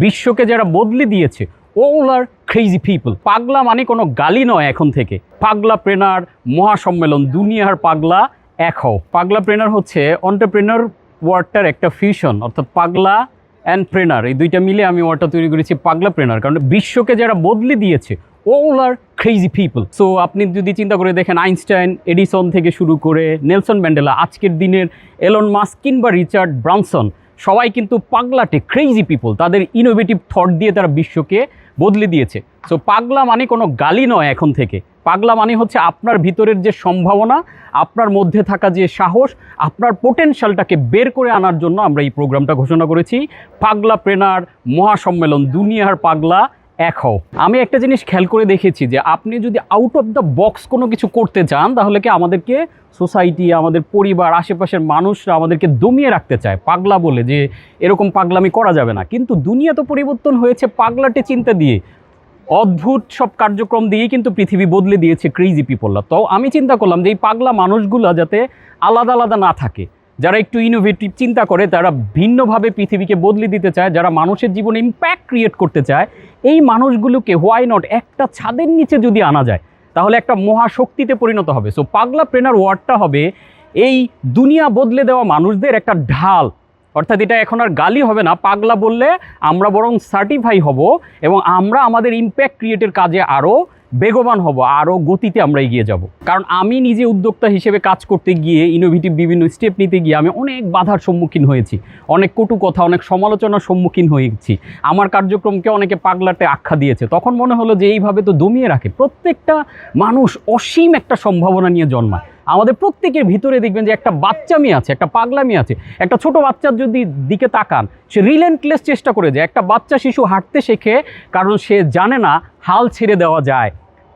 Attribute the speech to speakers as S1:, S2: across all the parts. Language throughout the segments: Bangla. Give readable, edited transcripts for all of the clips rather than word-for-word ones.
S1: বিশ্বকে যারা বদলে দিয়েছে all আর ক্রেজি পিপল। পাগলা মানে কোনো গালি নয়, এখন থেকে পাগলা প্রেনার মহাসম্মেলন, দুনিয়ার পাগলা এক হও। পাগলা প্রেনার হচ্ছে অন্টারপ্রেনার ওয়ার্ডটার একটা ফিউশন, অর্থাৎ পাগলা অ্যান্ড প্রেনার, এই দুইটা মিলে আমি ওয়ার্ডটা তৈরি করেছি পাগলা প্রেনার। কারণ বিশ্বকে যারা বদলে দিয়েছে all আর ক্রেজি পিপল। সো আপনি যদি চিন্তা করে দেখেন, আইনস্টাইন, এডিসন থেকে শুরু করে নেলসন ম্যান্ডেলা, আজকের দিনের এলন মাস্ক কিংবা রিচার্ড ব্রানসন, সবাই কিন্তু পাগলাটে ক্রেজি পিপল। তাদের ইনোভেটিভ থট দিয়ে তারা বিশ্বকে বদলে দিয়েছে। সো পাগলা মানে কোনো গালি নয়, এখন থেকে পাগলা মানে হচ্ছে আপনার ভিতরের যে সম্ভাবনা, আপনার মধ্যে থাকা যে সাহস, আপনার পোটেনশিয়ালটাকে বের করে আনার জন্য আমরা এই প্রোগ্রামটা ঘোষণা করেছি, পাগলা প্রেনার মহাসম্মেলন, দুনিয়ার পাগলা এক হও। আমি একটা জিনিস খেয়াল করে দেখেছি যে আপনি যদি আউট অফ দ্য বক্স কোনো কিছু করতে চান, তাহলে কি আমাদেরকে সোসাইটি, আমাদের পরিবার, আশেপাশের মানুষরা আমাদেরকে দমিয়ে রাখতে চায় পাগলা বলে, যে এরকম পাগলামি করা যাবে না। কিন্তু দুনিয়া তো পরিবর্তন হয়েছে পাগলাটে চিন্তা দিয়ে, অদ্ভুত সব কার্যক্রম দিয়েই কিন্তু পৃথিবী বদলে দিয়েছে ক্রেজি পিপলরা। তো আমি চিন্তা করলাম যে এই পাগলা মানুষগুলো যাতে আলাদা আলাদা না থাকে, যারা একটু ইনোভেটিভ চিন্তা করে, তারা ভিন্নভাবে পৃথিবীকে বদলে দিতে চায়, যারা মানুষের জীবনে ইম্প্যাক্ট ক্রিয়েট করতে চায়, এই মানুষগুলোকে হোয়াই নট একটা ছাদের নিচে যদি আনা যায়, তাহলে একটা মহাশক্তিতে পরিণত হবে। সো পাগলা প্রেনার ওয়ার্ডটা হবে এই দুনিয়া বদলে দেওয়া মানুষদের একটা ঢাল। অর্থাৎ এটা এখন আর গালি হবে না, পাগলা বললে আমরা বরং সার্টিফাই হব এবং আমরা আমাদের ইম্প্যাক্ট ক্রিয়েটের কাজে আরও বেগবান হব, আরও গতিতে আমরা এগিয়ে যাব। কারণ আমি নিজে উদ্যোক্তা হিসেবে কাজ করতে গিয়ে, ইনোভেটিভ বিভিন্ন স্টেপ নিতে গিয়ে আমি অনেক বাধার সম্মুখীন হয়েছি, অনেক কটু কথা, অনেক সমালোচনার সম্মুখীন হয়েছি। আমার কার্যক্রমকে অনেকে পাগলাটে আখ্যা দিয়েছে। তখন মনে হলো যে এইভাবে তো দমিয়ে রাখে। প্রত্যেকটা মানুষ অসীম একটা সম্ভাবনা নিয়ে জন্মায়। আমাদের প্রত্যেকের ভিতরে দেখবেন যে একটা বাচ্চামি আছে, একটা পাগলামি আছে। একটা ছোট বাচ্চার যদি দিকে তাকান, সে রিলেন্টলেস চেষ্টা করে যায়। একটা বাচ্চা শিশু হাঁটতে শেখে কারণ সে জানে না হাল ছেড়ে দেওয়া যায়।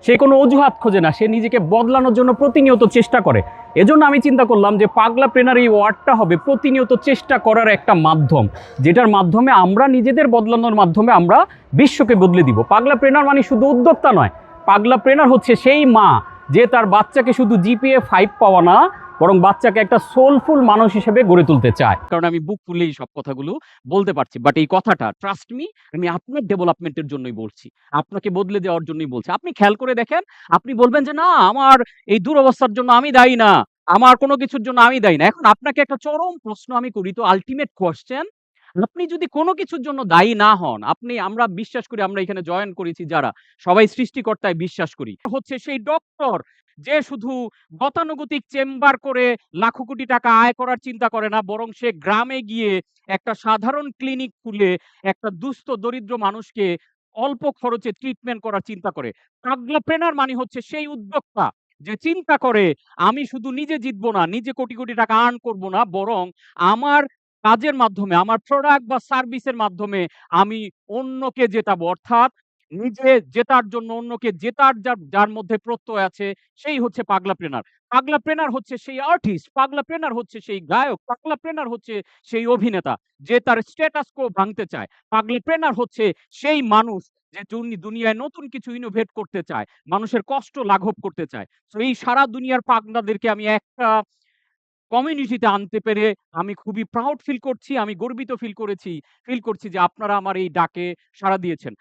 S1: সে কোনো অজুহাত খোঁজে না, সে নিজেকে বদলানোর জন্য প্রতিনিয়ত চেষ্টা করে। এজন্য আমি চিন্তা করলাম যে পাগলা প্রেনার এই ওয়ার্ডটা হবে প্রতিনিয়ত চেষ্টা করার একটা মাধ্যম, যেটার মাধ্যমে আমরা নিজেদের বদলানোর মাধ্যমে আমরা বিশ্বকে বদলে দিব। পাগলা প্রেনার মানে শুধু উদ্যোক্তা নয়, পাগলা প্রেনার হচ্ছে সেই মা যে তার বাচ্চাকে শুধু জিপিএ 5 পাওয়া না, বরং বাচ্চাকে একটা সোলফুল মানুষ হিসেবে গড়ে তুলতে চায়। কারণ আমি বুক ফুলেই সব কথাগুলো বলতে পারছি, বাট এই কথাটা ট্রাস্ট মি, আমি আপনার ডেভেলপমেন্টের জন্যই বলছি, আপনাকে বদলে দেওয়ার জন্যই বলছি। আপনি খেয়াল করে দেখেন, আপনি বলবেন যে না, আমার এই দুরবস্থার জন্য আমি দায়ী না, আমার কোনো কিছুর জন্য আমি দায়ী না। এখন আপনাকে একটা চরম প্রশ্ন আমি করি, তো আলটিমেট কোয়েশ্চেন, আপনি যদি কোনো কিছুর জন্য দায়ী না হন, আমরা বিশ্বাস করি, আমরা এখানে জয়েন করেছি যারা, সবাই সৃষ্টিকর্তায় বিশ্বাস করি, হচ্ছে সেই ডক্টর যে শুধু গতানুগতিক চেম্বার করে লাখো কোটি টাকা আয় করার চিন্তা করে না, বরং সে গ্রামে গিয়ে একটা সাধারণ ক্লিনিক খুলে একটা দুস্থ দরিদ্র মানুষকে অল্প খরচে ট্রিটমেন্ট করার চিন্তা করে। পাগলাপ্রেনার মানে হচ্ছে সেই উদ্যোক্তা যে চিন্তা করে, আমি শুধু নিজে জিতবো না, নিজে কোটি কোটি টাকা আর্ন করবো না, বরং আমার কাজের মাধ্যমে, আমার প্রোডাক্ট বা সার্ভিসের মাধ্যমে আমি অন্যকে জেতাবো। অর্থাৎ নিজে জেতার জন্য অন্যকে জেতার যার মধ্যে প্রত্যয় আছে, সেই হচ্ছে পাগলা প্রেনার। পাগলা প্রেনার হচ্ছে সেই আর্টিস্ট, পাগলা প্রেনার হচ্ছে সেই গায়ক, পাগলা প্রেনার হচ্ছে সেই অভিনেতা যে তার স্ট্যাটাস কো ভাঙতে চায়। পাগলা প্রেনার হচ্ছে সেই মানুষ যে দুনিয়ায় নতুন কিছু ইনোভেট করতে চায়, মানুষের কষ্ট লাঘব করতে চায়। তো এই সারা দুনিয়ার পাগলাদেরকে আমি একটা কমিউনিটিতে আনতে পেরে আমি খুবই প্রাউড ফিল করছি, আমি গর্বিত ফিল করছি যে আপনারা আমার এই ডাকে সাড়া দিয়েছেন।